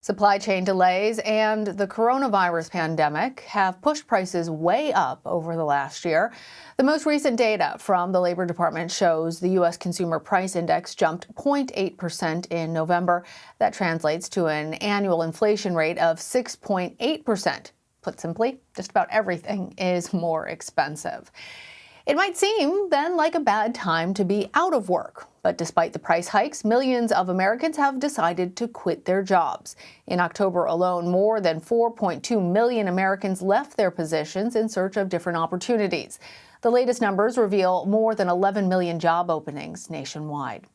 Supply chain delays and the coronavirus pandemic have pushed prices way up over the last year. The most recent data from the Labor Department shows the U.S. Consumer Price Index jumped 0.8% in November. That translates to an annual inflation rate of 6.8%. Put simply, just about everything is more expensive. It might seem then like a bad time to be out of work. But despite the price hikes, millions of Americans have decided to quit their jobs. In October alone, more than 4.2 million Americans left their positions in search of different opportunities. The latest numbers reveal more than 11 million job openings nationwide.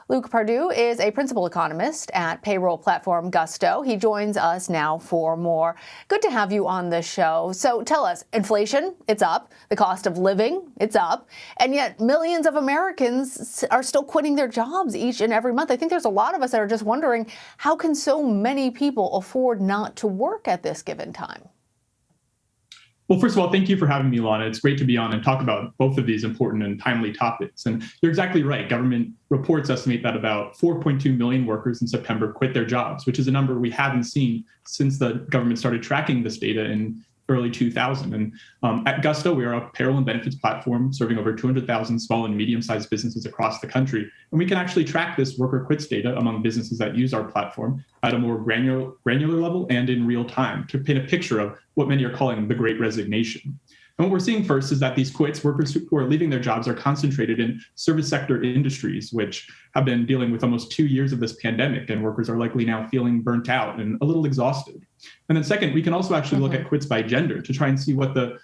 Luke Pardue is a principal economist at payroll platform Gusto. He joins us now for more. Good to have you on the show. So tell us, inflation, it's up. The cost of living, it's up. And yet millions of Americans are still quitting their jobs each and every month. I think there's a lot of us that are just wondering, how can so many people afford not to work at this given time? Well, first of all, thank you for having me, Lana. It's great to be on and talk about both of these important and timely topics. And you're exactly right. Government reports estimate that about 4.2 million workers in September quit their jobs, which is a number we haven't seen since the government started tracking this data in early 2000. And at Gusto, we are a payroll and benefits platform serving over 200,000 small and medium-sized businesses across the country. And we can actually track this worker quits data among businesses that use our platform at a more granular level and in real time to paint a picture of what many are calling the Great Resignation. And what we're seeing first is that these quits, workers who are leaving their jobs, are concentrated in service sector industries, which have been dealing with almost 2 years of this pandemic, and workers are likely now feeling burnt out and a little exhausted. And then second, we can also actually look at quits by gender to try and see what the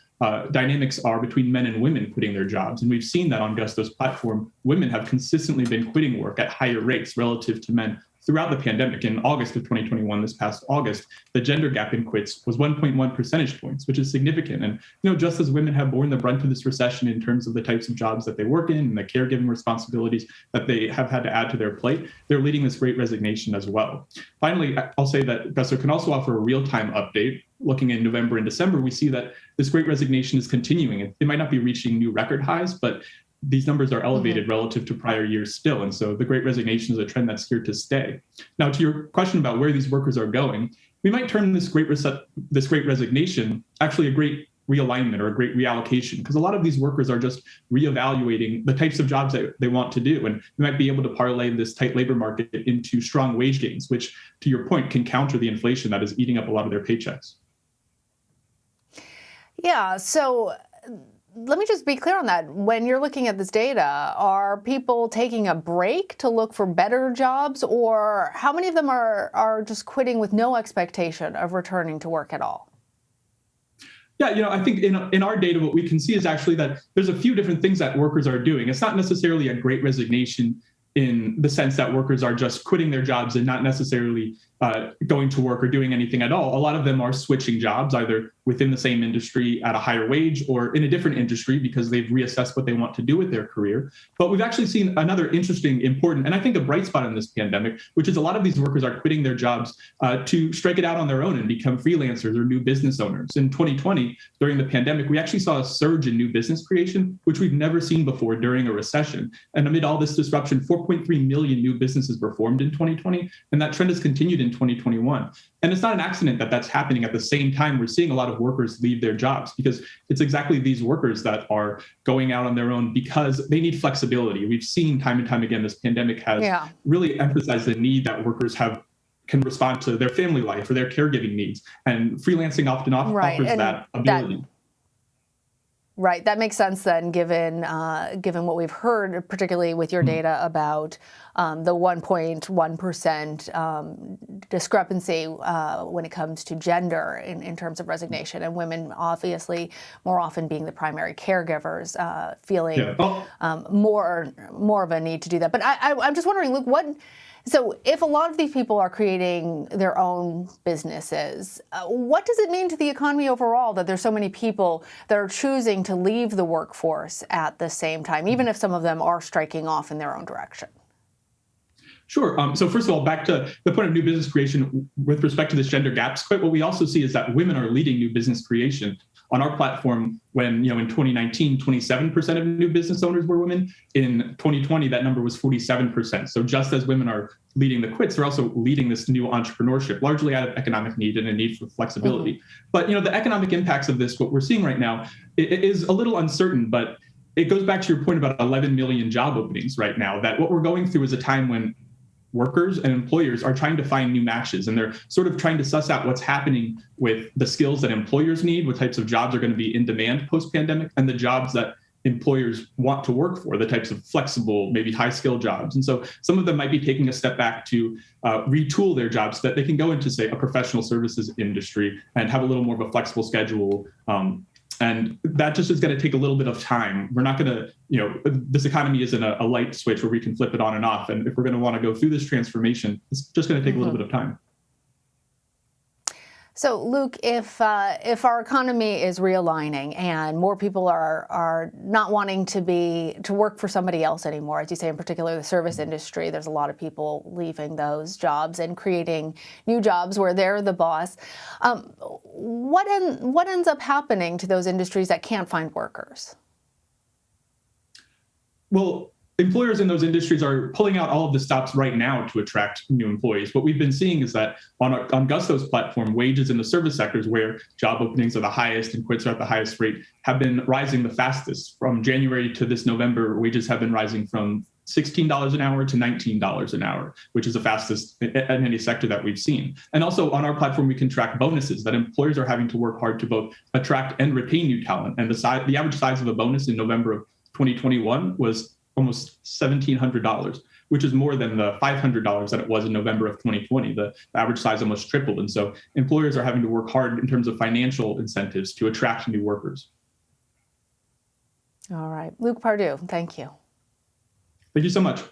dynamics are between men and women quitting their jobs. And we've seen that on Gusto's platform, women have consistently been quitting work at higher rates relative to men throughout the pandemic. In August of 2021, this past August, the gender gap in quits was 1.1 percentage points, which is significant. And just as women have borne the brunt of this recession in terms of the types of jobs that they work in and the caregiving responsibilities that they have had to add to their plate, they're leading this Great Resignation as well. Finally, I'll say that Gusto can also offer a real-time update. Looking in November and December, we see that this Great Resignation is continuing. It might not be reaching new record highs, but these numbers are elevated relative to prior years still. And so the Great Resignation is a trend that's here to stay. Now, to your question about where these workers are going, we might term this Great Resignation actually a great realignment or a great reallocation, because a lot of these workers are just reevaluating the types of jobs that they want to do. And we might be able to parlay this tight labor market into strong wage gains, which, to your point, can counter the inflation that is eating up a lot of their paychecks. Yeah, so let me just be clear on that. When you're looking at this data, are people taking a break to look for better jobs, or how many of them are just quitting with no expectation of returning to work at all? Yeah, I think in our data, what we can see is actually that there's a few different things that workers are doing. It's not necessarily a Great Resignation in the sense that workers are just quitting their jobs and not necessarily going to work or doing anything at all. A lot of them are switching jobs, either within the same industry at a higher wage or in a different industry because they've reassessed what they want to do with their career. But we've actually seen another interesting, important, and I think a bright spot in this pandemic, which is a lot of these workers are quitting their jobs to strike it out on their own and become freelancers or new business owners. In 2020, during the pandemic, we actually saw a surge in new business creation, which we've never seen before during a recession. And amid all this disruption, 4.3 million new businesses were formed in 2020, and that trend has continued in 2021. And it's not an accident that that's happening at the same time we're seeing a lot of workers leave their jobs, because it's exactly these workers that are going out on their own because they need flexibility. We've seen time and time again, this pandemic has really emphasized the need that workers can respond to their family life or their caregiving needs. And freelancing often offers that ability. Right. That makes sense then, given what we've heard, particularly with your data about the 1.1% discrepancy when it comes to gender in terms of resignation, and women obviously more often being the primary caregivers, feeling more of a need to do that. But I'm just wondering, Luke, so if a lot of these people are creating their own businesses, what does it mean to the economy overall that there's so many people that are choosing to leave the workforce at the same time, even if some of them are striking off in their own direction? Sure. So first of all, back to the point of new business creation with respect to this gender gap split, what we also see is that women are leading new business creation. on our platform, when in 2019, 27% of new business owners were women. In 2020, that number was 47%. So just as women are leading the quits, they're also leading this new entrepreneurship, largely out of economic need and a need for flexibility. But the economic impacts of this, what we're seeing right now, it is a little uncertain, but it goes back to your point about 11 million job openings right now, that what we're going through is a time when workers and employers are trying to find new matches, and they're sort of trying to suss out what's happening with the skills that employers need, what types of jobs are going to be in demand post-pandemic, and the jobs that employers want to work for, the types of flexible, maybe high-skill jobs. And so some of them might be taking a step back to retool their jobs so that they can go into, say, a professional services industry and have a little more of a flexible schedule. And that just is going to take a little bit of time. We're not going to, this economy isn't a light switch where we can flip it on and off. And if we're going to want to go through this transformation, it's just going to take a little bit of time. So, Luke, if our economy is realigning and more people are not wanting to work for somebody else anymore, as you say, in particular the service industry, there's a lot of people leaving those jobs and creating new jobs where they're the boss. What ends up happening to those industries that can't find workers? Well, employers in those industries are pulling out all of the stops right now to attract new employees. What we've been seeing is that on Gusto's platform, wages in the service sectors, where job openings are the highest and quits are at the highest rate, have been rising the fastest. From January to this November, wages have been rising from $16 an hour to $19 an hour, which is the fastest in any sector that we've seen. And also on our platform, we can track bonuses that employers are having to work hard to both attract and retain new talent. And the average size of a bonus in November of 2021 was almost $1,700, which is more than the $500 that it was in November of 2020. The average size almost tripled. And so employers are having to work hard in terms of financial incentives to attract new workers. All right. Luke Pardue, thank you. Thank you so much.